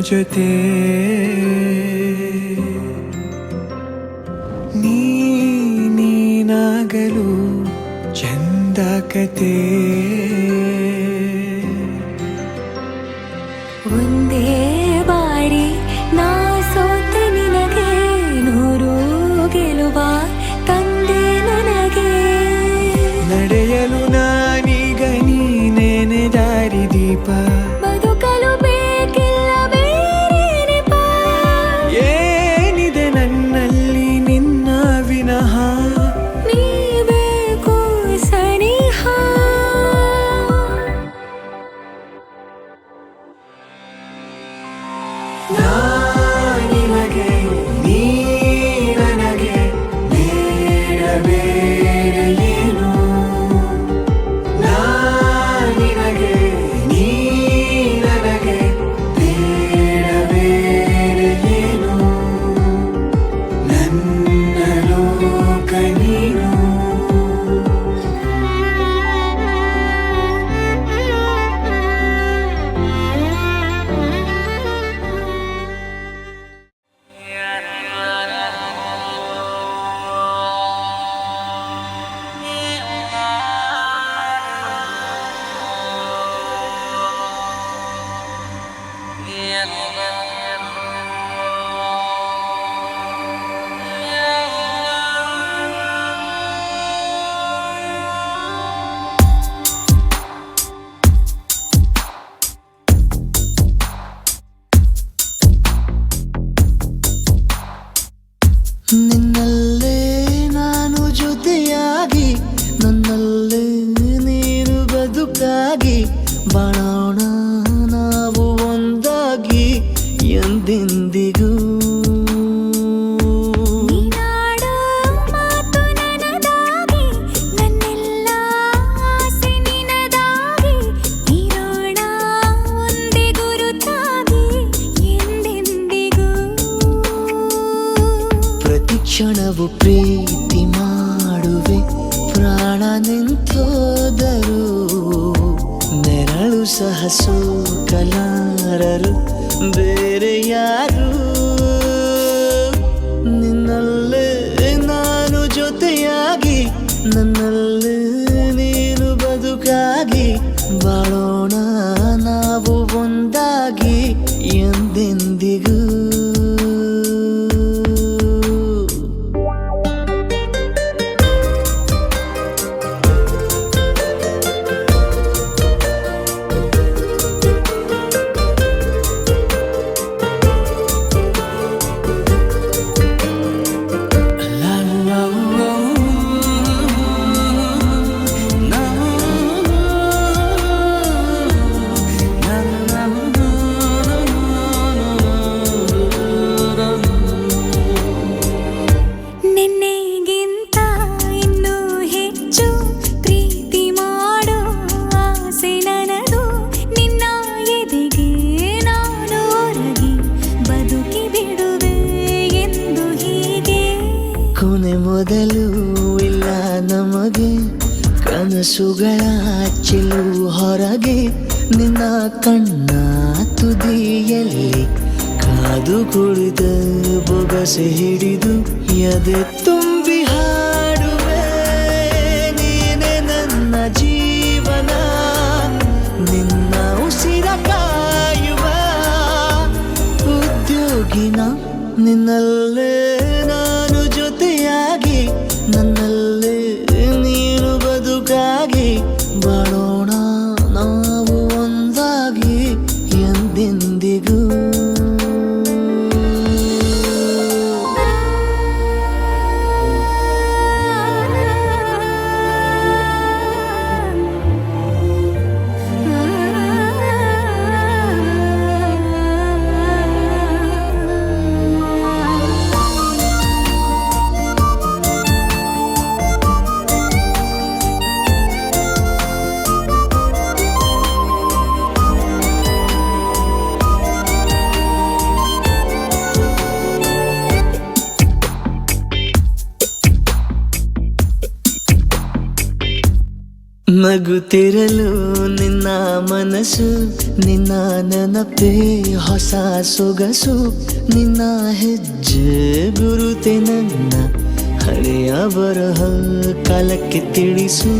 ಜೊತೆ ನೀನಾಗಲು ಚಂದ ಕತೆ ಒಂದೇ ಬಾರಿ ನಾ ಸೋತ ನಿನಗೆ ನೂರು ಗೆಲುವ ತಂದೆ ನನಗೆ ನಡೆಯಲು ನಾನೀಗ ನೀನೇನೆ ದಾರಿ ದೀಪ ಬದುಕಲು ಬೇಕಿಲ್ಲ ಬೇರೆ ನೆಪ ಏನಿದೆ ನನ್ನಲ್ಲಿ ನಿನ್ನ ವಿನಃ ನೀ ಬೇಕು ಸನಿಹ ನಿನಗೆ ನೀ ನನಗೆ ಬೇಡ ಬೇರೆ ಏನು ನಿನಗೆ ನೀ ನನಗೆ ಬೇಡ ಬೇರೆ ಏನು ನನ್ನ ಲೋಕ ನೀನು ನಿನ್ನಲ್ಲೇ ನಾನು ಜೊತೆಯಾಗಿ ನನ್ನಲ್ಲೇ ನೀನು ಬದುಕಾಗಿ ಬಾಳೋಣ ನಾವು ಒಂದಾಗಿ ಎಂದೆಂದಿಗೂ ನೀನಾಡೋ ಮಾತು ನನದಾಗಿ ನನ್ನೆಲ್ಲ ಆಸೆ ನಿನದಾಗಿ ಇರೋಣ ಒಂದೇ ಗುರುತಾಗಿ ಎಂದೆಂದಿಗೂ ಪ್ರತಿ ಕ್ಷಣವು ಪ್ರೀತಿ ಮಾಡುವೆ ಪ್ರಾಣ ನಿಂತೋದರು ನೆರಳು ಸಹ ಸೋಕಲಾರರು ಬೇರೆ ಯಾರು ನಿನ್ನಲ್ಲೇ ನಾನು ಜೊತೆಯಾಗಿ ನನ್ನಲ್ಲೇ ನೀನು ಬದುಕಾಗಿ ಬಾಳೋಣ ನಾವು ಒಂದಾಗಿ ಎಂದೆಂದಿಗೂ ನಿನ್ನೆಗಿಂತ ಇನ್ನೂ ಹೆಚ್ಚು ಪ್ರೀತಿ ಮಾಡೋ ಆಸೆ ನನದು ನಿನ್ನ ಎದೆಗೆ ನಾನು ಒರಗಿ ಬದುಕಿ ಬಿಡುವೆ ಎಂದು ಹೀಗೆ ಕೊನೆ ಮೊದಲು ಇಲ್ಲ ನಮಗೆ ಕನಸುಗಳ ಚೆಲು ಹೊರಗೆ ನಿನ್ನ ಕಣ್ಣ ತುದಿಯಲ್ಲಿ ಕಾದು ಕುಳಿತ ಬೊಗಸೆ ಹಿಡಿದು ಎದೆ ತುಂಬಿ ಹಾಡುವೆ ನೀನೆ ನನ್ನ ಜೀವನ ನಿನ್ನ ಉಸಿರ ಕಾಯುವ ಉದ್ಯೋಗಿನ ನಿನ್ನಲ್ಲೇ ನಾನು ಜೊತೆಯಾಗಿ ನನ್ನಲ್ಲೇ ನೀನು ಬದುಕಾಗಿ ಬಾಳೋಣ ನಾವು ಒಂದಾಗಿ ಎಂದೆಂದಿಗೂ ನಗುತ್ತಿರಲು ನಿನ್ನ ಮನಸ್ಸು, ನಿನ್ನ ನೆನಪೇ ಹೊಸ ಸೊಗಸು, ನಿನ್ನ ಹೆಜ್ಜೆ ಗುರುತೆ ನನ್ನ ಹಳೆಯ ಬರಹ ಕಾಲಕ್ಕೆ ತಿಳಿಸು.